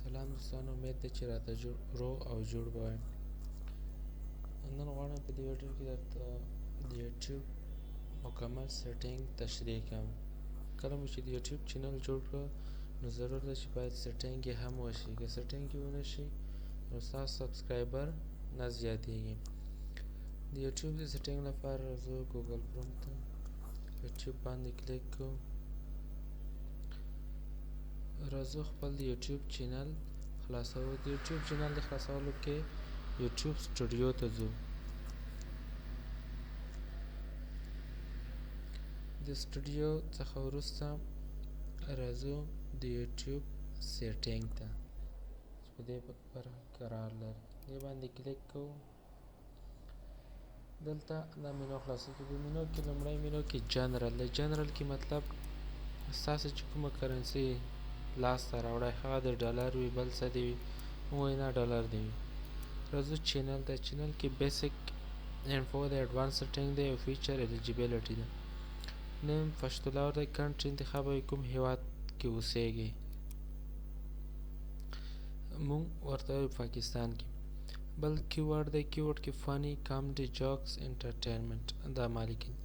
سلام دوستانو، امید ده چې راته روغ او جوړ به وئ. نن غواړم په دې ویډیو کې درته د یوټیوب مکمل سیټینګ تشریح کړم. کله مو چې د یوټیوب چینل جوړ کړه نو ضرور ده چې باید سیټینګ یې هم وشي. که سیټینګ یې ونه شي نو ستاسو سبسکرایبر نه زیاتېږي. د یوټیوب د سیټینګ لپاره زه ګوګل کروم ته یوټیوب باندې کلیک کوم. راځو خپل د یوټیوب چینل خلاصو. د یوټیوب چینل د خلاصولو کې یوټیوب سټوډیو ته ځو. د سټوډیو څخه وروسته راځو د یوټیوب سیټینګ ته چې په دې برخه قرار لري. دې باندې کلیک کوو. دلته دا مینو خلاصېږي. په مینو کې لومړی مینو کې جنرال دی. جنرال کې مطلب ستاسو چې کومه کرنسي لاس ته راوړی هغه د ډالر وي، بل څه دې وي، وایي نه ډالر دې وي. راځو چینل ته. چینل کې بیسیک انفو دی، ایډوانس سیټینګ دی او فیچر الیجیبیلیټي ده. نیم پښتو دی. کنټري انتخابوئ کوم هیواد کې اوسیږئ. مونږ ورته وایو پاکستان کې. بل کیورډ دی. کیورډ کې فني، کامیډي، جوکس، انټرټینمنټ دا مالکین.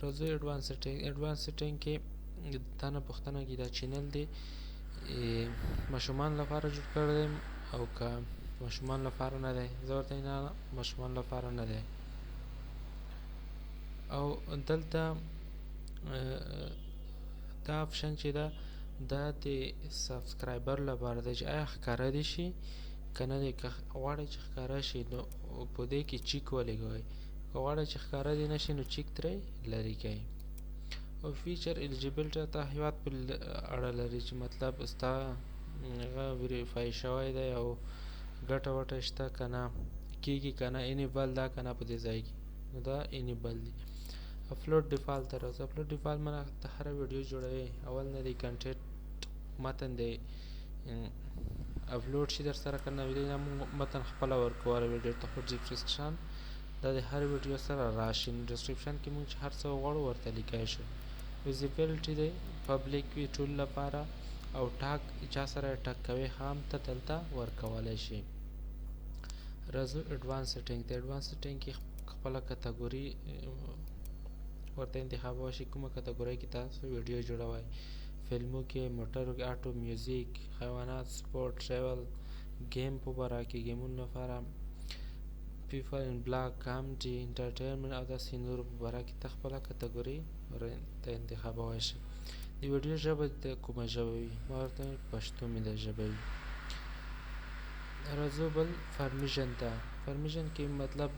راځو ایډوانس سیټینګ. ایډوانس سیټینګ کې تا نه پوښتنه کې دا چینل دی ماشومان لپاره جوړ کړی دی او که ماشومان لپاره نه دی. زه ورته نه ماشومان لپاره نه دی. او دلته دا آپشن چې ده دا د سبسکرایبر لپاره دی چې آیا ښکاره دې شي که نه دی. که غواړئ چې ښکاره شي نو په دې کې چیک ولګوئ. که غواړئ چې ښکاره دې نه شي نو چیک ترې لرې کړئ. او فیچر الیجیبیلیټي تا هیواد په اړه لري چې مطلب ستا هغه ویریفای شوی دی او ګټه وټه شته که نه، کېږي که نه، انیبل ده که نه په دې ځای کې. نو دا انیبل دی. اپلوډ ډیفالټ ته راځو. اپلوډ ډیفالټ معنی ته هره ویډیو جوړوئ اول نه دی کنټنټ متن دی اپلوډ شي در سره که نه ویډیو متن خپله ورکوه. هره ویډیو ته خو ډسکرپشن دا د هر ویډیو سره راشي. نو ډسکرپشن کې مونږ چې هر څه غواړو ورته لیکلی شو. ویزیبیلیټي دی پبلیک وي ټول لپاره او ټاګ چا سره ټاګ کوي هم ته دلته ورکولی شي. راځو ایډوانس سیټینګ ته. ایډوانس سیټینګ کې خپله کټګوري ورته انتخابولی شي. کومه کټګورۍ کې تاسو ویډیو جوړوئ. فلمو کې، موټرو کې، آټو، میوزیک، حیوانات، سپورټ، ټریول، ګیم په باره کې ګیمونو لپاره، پیپل ان بلاک، کامیډي، انټرټینمنټ او داسې نورو په باره کې ته خپله کټګوري ورته انتخابولی شي. د ویډیو ژبه د کومه ژبه وي. ما ورته پښتو مې د ژبه وي. راځو بل پرمیشن ته. پرمیشن کې مطلب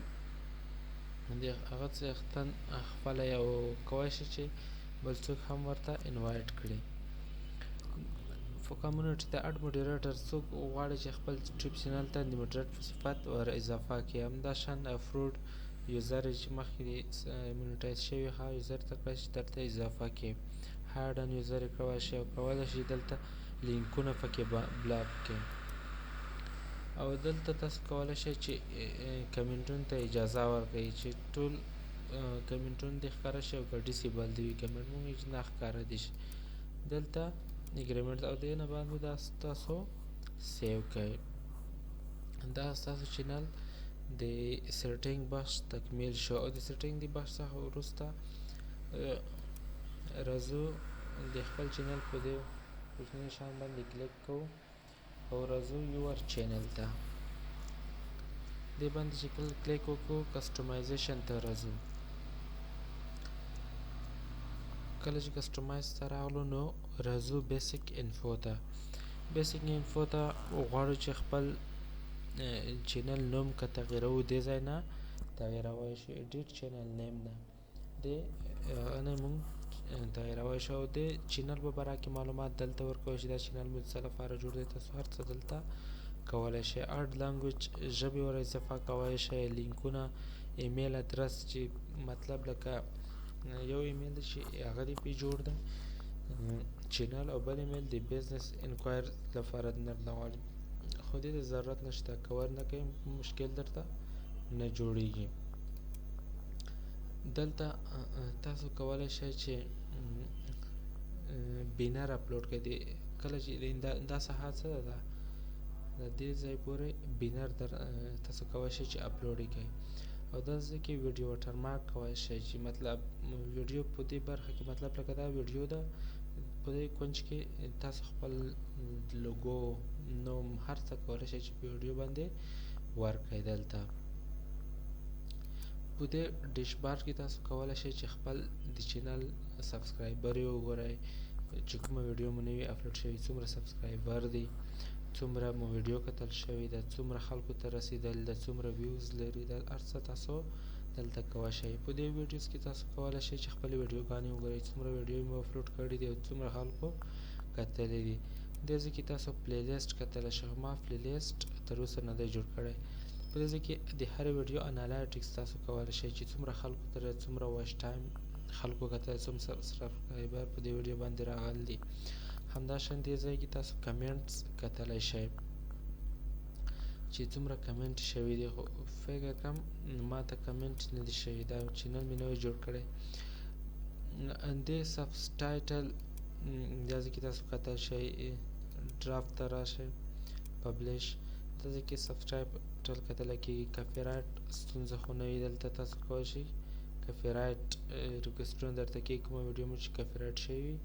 د هغه څښتن خپله یو کولی شي چې بل څوک هم ورته انوایټ کړي. کمیونټي ته اډ موډریټر څوک غواړي چې خپل یوټیوب چینل ته د موډریټ په صفت ور اضافه کړي. همداشان افروډ یوزر چې مخکې مونیټایز شوي هغه یوزر ته کړی چې درته اضافه کړي. هایډن یوزر یې کړی شي او کولی شي دلته لینکونه پکې بلاک کړي. او دلته تاسو کولی شئ چې کمنټونو ته اجازه ورکړئ چې ټول کمنټونه دې ښکاره شي او که ډیسیبل دې وي کمنټونه چې نه ښکاره دي شي. دلته اګریمنټ او دې نه باندې دا تاسو سیو کړئ. دا ستاسو چینل د سیټینګ بخش تکمیل شو. او د سیټینګ د بخش څخه وروسته راځو د خپل چینل په دې کوچني نشان باندې کلیک کوو او راځو یور چینل ته. دې باندې چې کلیک وکړو کسټمایزیشن ته راځو. کله چې کسټمایز ته راغلو نو راځو بیسیک انفو ته. بیسیک انفو ته غواړو چې خپل چینل نوم که تغییروو دې ځای نه تغییرولی شو. ایډیټ چینل نیم نه دې نه مونږ تغییرولی شو. او د چینل په باره کې معلومات دلته ورکولی شي. دا چینل مو څه لپاره جوړ دی تاسو هر څه دلته کولی شئ. اډ لانګویج ژبې ور اضافه کولی شئ. لینکونه، ایمیل ادرس چې مطلب لکه یو ایمیل دی چې هغه دې پې جوړ دی چینل او بل ایمیل د بزنس انکوایر لپاره درته غواړي خو دې ته ضرورت نشته. که ور نه کوئ مشکل درته نه جوړیږي. دلته تاسو کولی شئ چې بینر اپلوډ کړئ. کله چې دا ساحه څه ده د دې ځای پورې بینر در تاسو کولی شئ چې اپلوډ یې کړئ او دلته کې ویډیو واټرمارک کولی شئ چې مطلب ویډیو په دې برخه کې مطلب لکه دا ویډیو ده په دې کونج کې تاسو خپل لوګو نوم هر څه کولی شئ چې په ویډیو باندې ورکړئ دلته په دې ډیشبارډ کې تاسو کولی شئ چې خپل د چینل سبسکرایبر یې وګورئ چې کومه ویډیو مو نوې اپلوډ شوې څومره سبسکرایبر دي څومره مو ویډیو کتل شوې ده څومره خلکو ته رسیدل ده څومره ویوز لري دا هر څه تاسو دلته کولی شئ په دې ویډیوز کې تاسو کولی شئ چې خپلې ویډیوګانې وګورئ څومره ویډیو مو اپلوډ کړي دي او څومره خلکو کتلې دي دې ځای کې تاسو پلی لیسټ کتلی شئ ما پلی لیسټ تر اوسه نه دی جوړ کړی په دې ځای کې د هرې ویډیو انالیټکس تاسو کولی شئ چې څومره خلکو ته څومره واچ ټایم خلکو کتل څومره سبسکرایبر په دې ویډیو باندې راغلي دي همداشان دې ځای کې تاسو کمنټس کتلی شئ چې څومره کمنټ شوي دي خو فکر کوم ما ته کمنټ نه دي شوي دا چینل مې نوی جوړ کړی دې سبسټایټل دا ځای کې تاسو کتلی شئ ډرافټ ته راشئ پبلش دا ځای کې سبسټایټل کتلی کېږي کاپي رایټ ستونزه خو نه وي دلته تاسو کولی شئ کاپي رایټ ریکویسټونه درته کوي کومه ویډیو مو چې کاپي رایټ شوي وي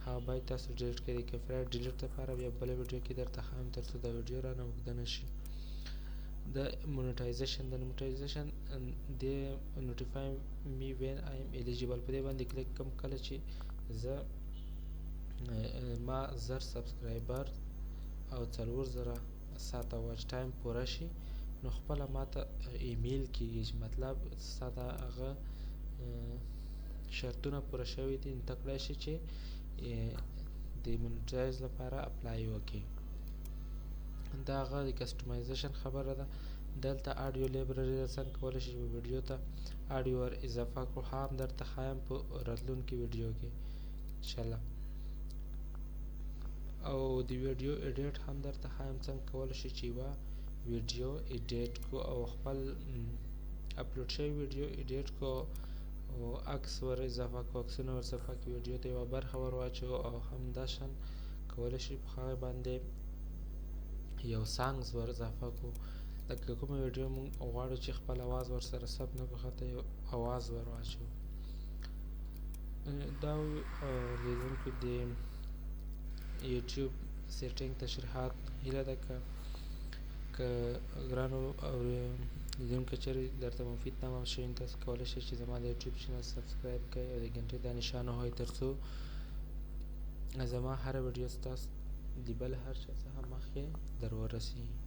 هغه باید تاسو ډیلیټ کړئ د کاپي رایټ ډیلیټ لپاره بیا بله ویډیو کې درته ښایم تر څو دا ویډیو رانه اوږده نه شي د مونټایزیشن د نوټیفای می وین آی ایم الیجیبل په دې باندې کلیک کوم کله چې زه ما 1000 سبسکرایبر او 4000 ساعته واچ ټایم پوره شي نو خپله ماته ایمیل کېږي چې مطلب ستا د هغه شرطونه پوره شوي دي نو ته کړی شي چې د مونټایز لپاره اپلای وکړي دا هغه د کسټمایزیشن خبره ده دلته اډیو لایبرري څنګه کولی شئ چې ویډیو ته اډیو ور اضافه کړو هم درته ښایم په راتلونکي ویډیو کې انشاءالله او د ویډیو ایډیټ هم درته ښایم څنګه کولی شئ چې یوه ویډیو ایډیټ کړو او خپل اپلوډ شوی ویډیو ایډیټ کړو او عکس ور اضافه کړو عکسونه ور اضافه کړو ویډیو ته یوه برخه ور واچوو او همداشان کولی شئ په هغې باندې یو سانګز ور اضافه کړو لکه کومه ویډیو مونږ غواړو چې خپل اواز ورسره ثبت نه کړو ښه یو اواز ور واچوو دا لیدونکو د یوټیوب سیټینګ تشریحات هیله ده که ګرانو لیدونکو که چېرې درته مفید تمام شوي نو تاسو کولی شئ چې زما د یوټیوب چینل سبسکرایب کړئ او د ګنټې دا نشان ووهئ تر څو زما هره ویډیو ستاسو د بل هر چا څخه مخکې در ورسیږي